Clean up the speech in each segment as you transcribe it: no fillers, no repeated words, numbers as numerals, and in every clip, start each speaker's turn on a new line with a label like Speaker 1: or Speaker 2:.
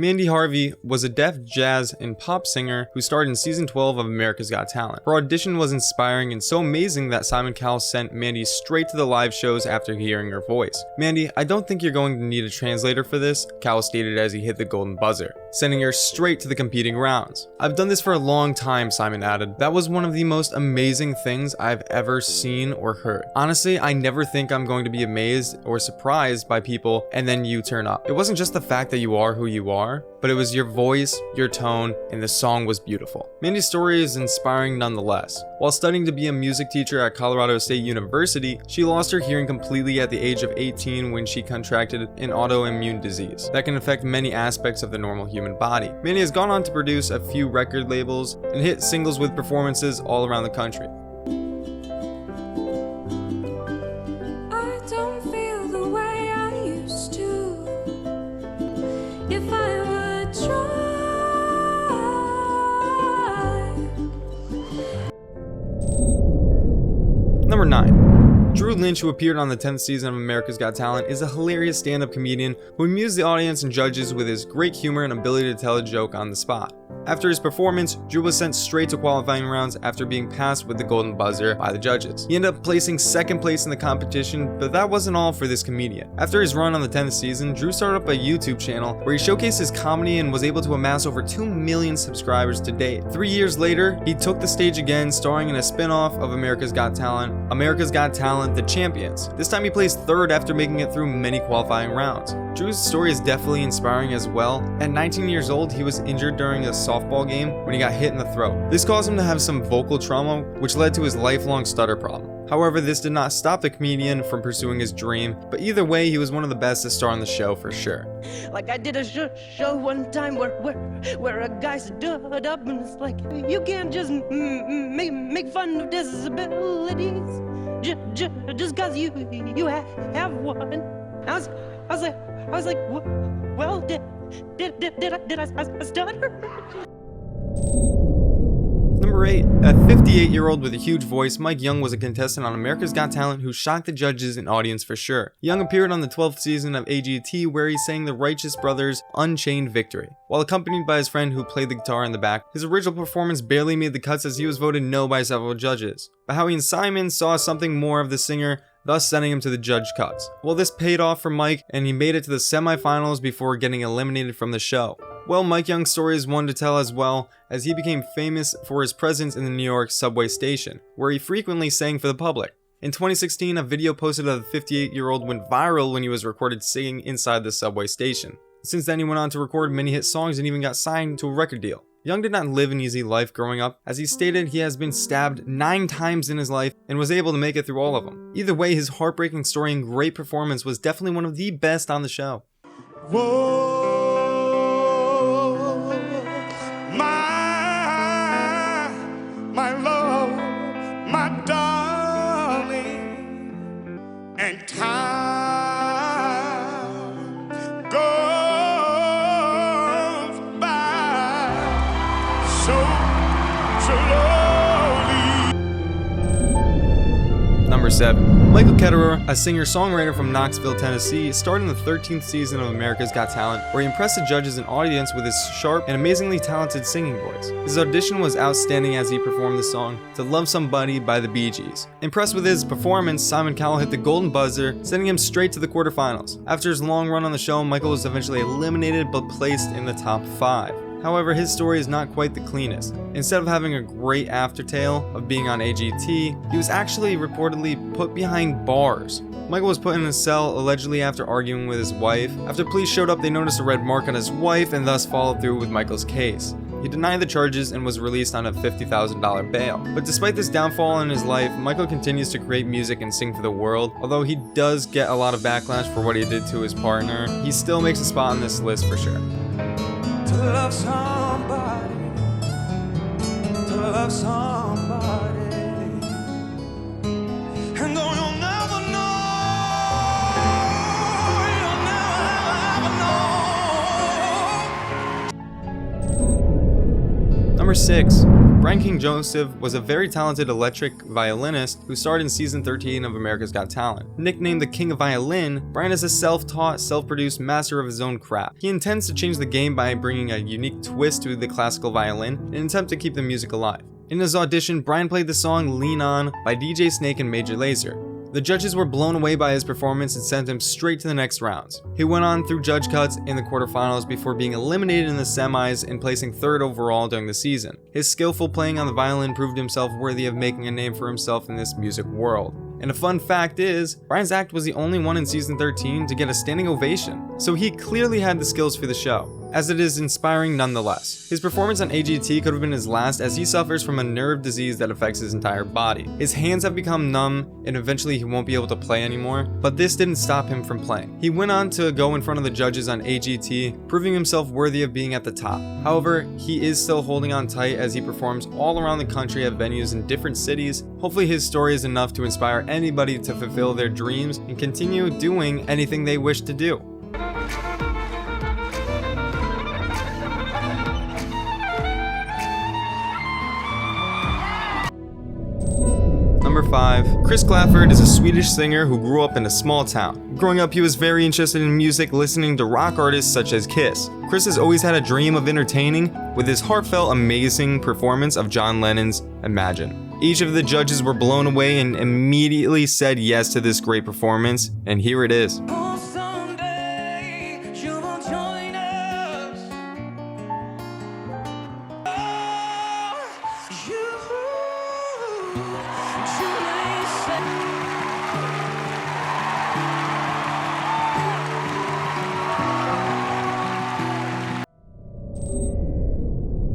Speaker 1: Mandy Harvey was a deaf jazz and pop singer who starred in season 12 of America's Got Talent. Her audition was inspiring and so amazing that Simon Cowell sent Mandy straight to the live shows after hearing her voice. "Mandy, I don't think you're going to need a translator for this," Cowell stated as he hit the golden buzzer, sending her straight to the competing rounds. "I've done this for a long time," Simon added. "That was one of the most amazing things I've ever seen or heard. Honestly, I never think I'm going to be amazed or surprised by people and then you turn up. It wasn't just the fact that you are who you are, but it was your voice, your tone, and the song was beautiful." Mandy's story is inspiring nonetheless. While studying to be a music teacher at Colorado State University, she lost her hearing completely at the age of 18 when she contracted an autoimmune disease that can affect many aspects of the normal human body. Mandy has gone on to produce a few record labels and hit singles with performances all around the country. Number 9. Lynch, who appeared on the 10th season of America's Got Talent, is a hilarious stand-up comedian who amused the audience and judges with his great humor and ability to tell a joke on the spot. After his performance, Drew was sent straight to qualifying rounds after being passed with the golden buzzer by the judges. He ended up placing second place in the competition, but that wasn't all for this comedian. After his run on the 10th season, Drew started up a YouTube channel where he showcased his comedy and was able to amass over 2 million subscribers to date. 3 years later, he took the stage again, starring in a spin-off of America's Got Talent, The Champions. This time he placed third after making it through many qualifying rounds. Drew's story is definitely inspiring as well. At 19 years old, he was injured during a softball game when he got hit in the throat. This caused him to have some vocal trauma, which led to his lifelong stutter problem. However, this did not stop the comedian from pursuing his dream, but either way, he was one of the best to star on the show for sure.
Speaker 2: Like I did a show one time where a guy stood up and it's like, you can't just make fun of disabilities just cause you have one. I was like, well, did I stutter?
Speaker 1: Number 8. A 58-year-old with a huge voice, Mike Young was a contestant on America's Got Talent who shocked the judges and audience for sure. Young appeared on the 12th season of AGT where he sang the Righteous Brothers' Unchained Victory. While accompanied by his friend who played the guitar in the back, his original performance barely made the cuts as he was voted no by several judges. But Howie and Simon saw something more of the singer, thus sending him to the judge cuts. Well, this paid off for Mike and he made it to the semifinals before getting eliminated from the show. Well, Mike Young's story is one to tell as well, as he became famous for his presence in the New York subway station, where he frequently sang for the public. In 2016, a video posted of the 58-year-old went viral when he was recorded singing inside the subway station. Since then, he went on to record many hit songs and even got signed to a record deal. Young did not live an easy life growing up. As he stated, he has been stabbed 9 times in his life and was able to make it through all of them. Either way, his heartbreaking story and great performance was definitely one of the best on the show.
Speaker 3: Whoa. My love, my darling, and time goes by so slowly.
Speaker 1: Number 7. Michael Caterer, a singer-songwriter from Knoxville, Tennessee, starred in the 13th season of America's Got Talent, where he impressed the judges and audience with his sharp and amazingly talented singing voice. His audition was outstanding as he performed the song "To Love Somebody" by the Bee Gees. Impressed with his performance, Simon Cowell hit the golden buzzer, sending him straight to the quarterfinals. After his long run on the show, Michael was eventually eliminated but placed in the top 5. However, his story is not quite the cleanest. Instead of having a great aftertale of being on AGT, he was actually reportedly put behind bars. Michael was put in a cell allegedly after arguing with his wife. After police showed up, they noticed a red mark on his wife and thus followed through with Michael's case. He denied the charges and was released on a $50,000 bail. But despite this downfall in his life, Michael continues to create music and sing for the world. Although he does get a lot of backlash for what he did to his partner, he still makes a spot on this list for sure.
Speaker 3: To love somebody, and though you'll never know, you'll never know.
Speaker 1: Number Number 6. Brian King Joseph was a very talented electric violinist who starred in season 13 of America's Got Talent. Nicknamed the King of Violin, Brian is a self-taught, self-produced master of his own craft. He intends to change the game by bringing a unique twist to the classical violin in an attempt to keep the music alive. In his audition, Brian played the song Lean On by DJ Snake and Major Lazer. The judges were blown away by his performance and sent him straight to the next rounds. He went on through judge cuts in the quarterfinals before being eliminated in the semis and placing 3rd overall during the season. His skillful playing on the violin proved himself worthy of making a name for himself in this music world. And a fun fact is, Brian's act was the only one in season 13 to get a standing ovation, so he clearly had the skills for the show, as it is inspiring nonetheless. His performance on AGT could have been his last, as he suffers from a nerve disease that affects his entire body. His hands have become numb and eventually he won't be able to play anymore, but this didn't stop him from playing. He went on to go in front of the judges on AGT, proving himself worthy of being at the top. However, he is still holding on tight as he performs all around the country at venues in different cities. Hopefully his story is enough to inspire anybody to fulfill their dreams and continue doing anything they wish to do. Number 5. Chris Kläfford is a Swedish singer who grew up in a small town. Growing up, he was very interested in music, listening to rock artists such as Kiss. Chris has always had a dream of entertaining with his heartfelt, amazing performance of John Lennon's Imagine. Each of the judges were blown away and immediately said yes to this great performance, and here it is.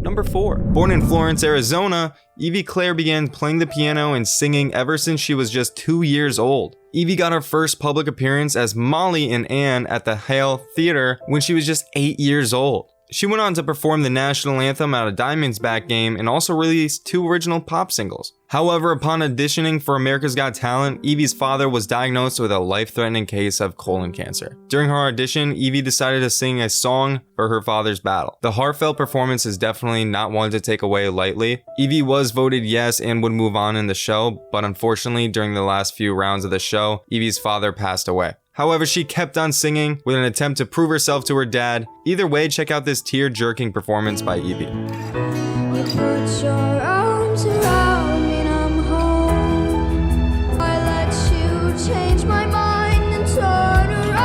Speaker 1: Number 4. Born in Florence, Arizona, Evie Claire began playing the piano and singing ever since she was just 2 years old. Evie got her first public appearance as Molly in Anne at the Hale Theater when she was just 8 years old. She went on to perform the national anthem at a Diamondsback game and also released 2 original pop singles. However, upon auditioning for America's Got Talent, Evie's father was diagnosed with a life-threatening case of colon cancer. During her audition, Evie decided to sing a song for her father's battle. The heartfelt performance is definitely not one to take away lightly. Evie was voted yes and would move on in the show, but unfortunately, during the last few rounds of the show, Evie's father passed away. However, she kept on singing with an attempt to prove herself to her dad. Either way, check out this tear-jerking performance by Evie.
Speaker 4: You put your arms around me and I'm home. I let you change my mind and turn around.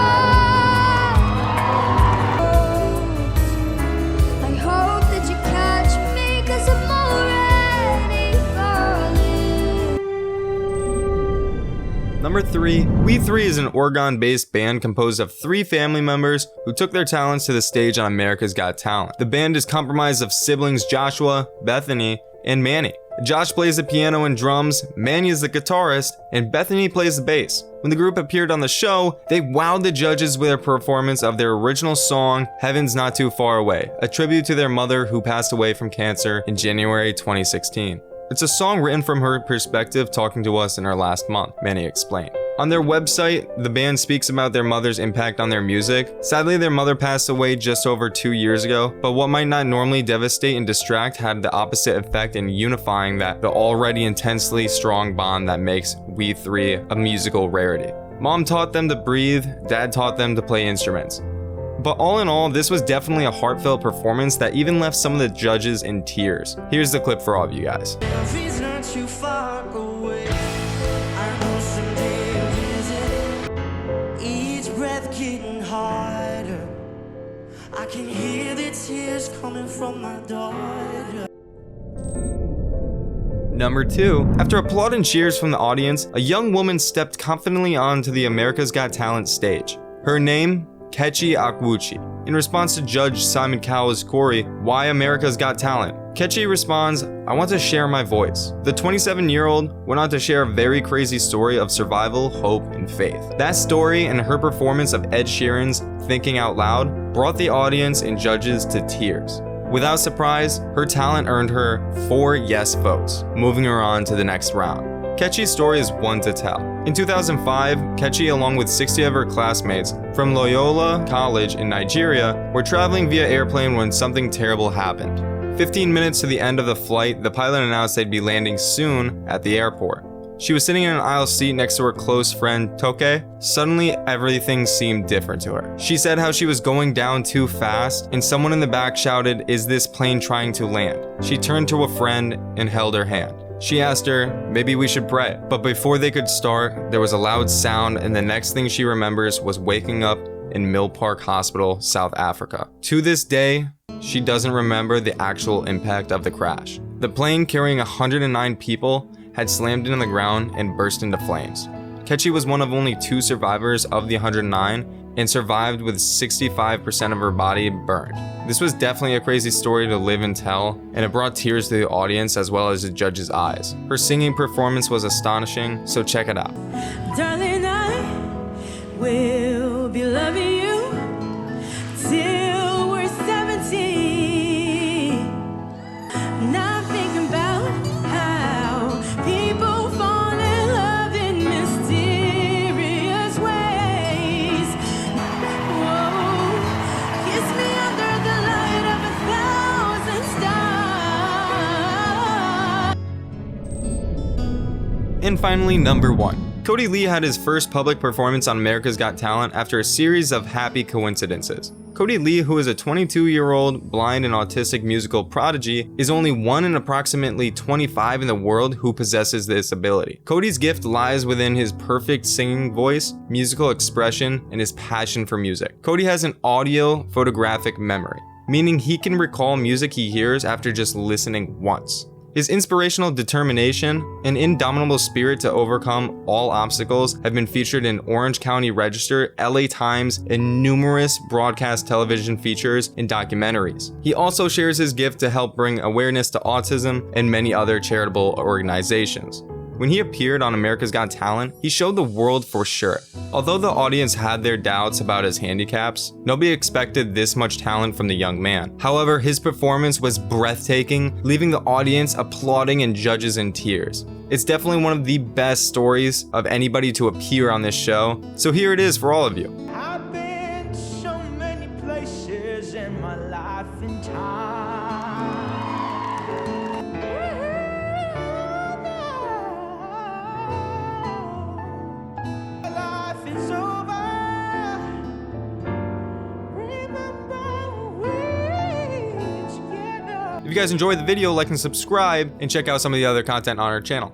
Speaker 4: I hope that you catch me 'cause I'm already falling.
Speaker 1: Number 3. We Three is an Oregon-based band composed of 3 family members who took their talents to the stage on America's Got Talent. The band is comprised of siblings Joshua, Bethany, and Manny. Josh plays the piano and drums, Manny is the guitarist, and Bethany plays the bass. When the group appeared on the show, they wowed the judges with a performance of their original song, Heaven's Not Too Far Away, a tribute to their mother who passed away from cancer in January 2016. It's a song written from her perspective, talking to us in her last month, Manny explained. On their website, the band speaks about their mother's impact on their music. Sadly, their mother passed away just over 2 years ago, but what might not normally devastate and distract had the opposite effect in unifying the already intensely strong bond that makes We Three a musical rarity. Mom taught them to breathe, Dad taught them to play instruments. But all in all, this was definitely a heartfelt performance that even left some of the judges in tears. Here's the clip for all of you guys.
Speaker 3: He's not too far away. I know someday you'll visit. Each breath getting harder. I can hear the tears coming from my daughter.
Speaker 1: Number 2. After applaud and cheers from the audience, a young woman stepped confidently onto the America's Got Talent stage. Her name? Kechi Akwuchi. In response to Judge Simon Cowell's query, why America's Got Talent? Kechi responds, I want to share my voice. The 27-year-old went on to share a very crazy story of survival, hope, and faith. That story and her performance of Ed Sheeran's Thinking Out Loud brought the audience and judges to tears. Without surprise, her talent earned her 4 yes votes, moving her on to the next round. Kechi's story is one to tell. In 2005, Kechi, along with 60 of her classmates from Loyola College in Nigeria, were traveling via airplane when something terrible happened. 15 minutes to the end of the flight, the pilot announced they'd be landing soon at the airport. She was sitting in an aisle seat next to her close friend Toke. Suddenly, everything seemed different to her. She said how she was going down too fast, and someone in the back shouted, "Is this plane trying to land?" She turned to a friend and held her hand. She asked her, maybe we should pray. But before they could start, there was a loud sound, and the next thing she remembers was waking up in Mill Park Hospital, South Africa. To this day, she doesn't remember the actual impact of the crash. The plane carrying 109 people had slammed into the ground and burst into flames. Kechi was one of only 2 survivors of the 109 and survived with 65% of her body burned. This was definitely a crazy story to live and tell, and it brought tears to the audience as well as the judge's eyes. Her singing performance was astonishing, so check it out.
Speaker 3: Darling, I will be loving you till we're 70. Not thinking about how people fall in love in mysterious ways. Whoa, kiss me under the light of 1,000 stars.
Speaker 1: And finally, number 1. Cody Lee had his first public performance on America's Got Talent after a series of happy coincidences. Cody Lee, who is a 22-year-old blind and autistic musical prodigy, is only one in approximately 25 in the world who possesses this ability. Cody's gift lies within his perfect singing voice, musical expression, and his passion for music. Cody has an audio photographic memory, meaning he can recall music he hears after just listening once. His inspirational determination and indomitable spirit to overcome all obstacles have been featured in Orange County Register, LA Times, and numerous broadcast television features and documentaries. He also shares his gift to help bring awareness to autism and many other charitable organizations. When he appeared on America's Got Talent, he showed the world for sure. Although the audience had their doubts about his handicaps, nobody expected this much talent from the young man. However, his performance was breathtaking, leaving the audience applauding and judges in tears. It's definitely one of the best stories of anybody to appear on this show, so here it is for all of you.
Speaker 3: I've been to so many places in my life and time. Life is over. Remember we together.
Speaker 1: If you guys enjoyed the video, like and subscribe, and check out some of the other content on our channel.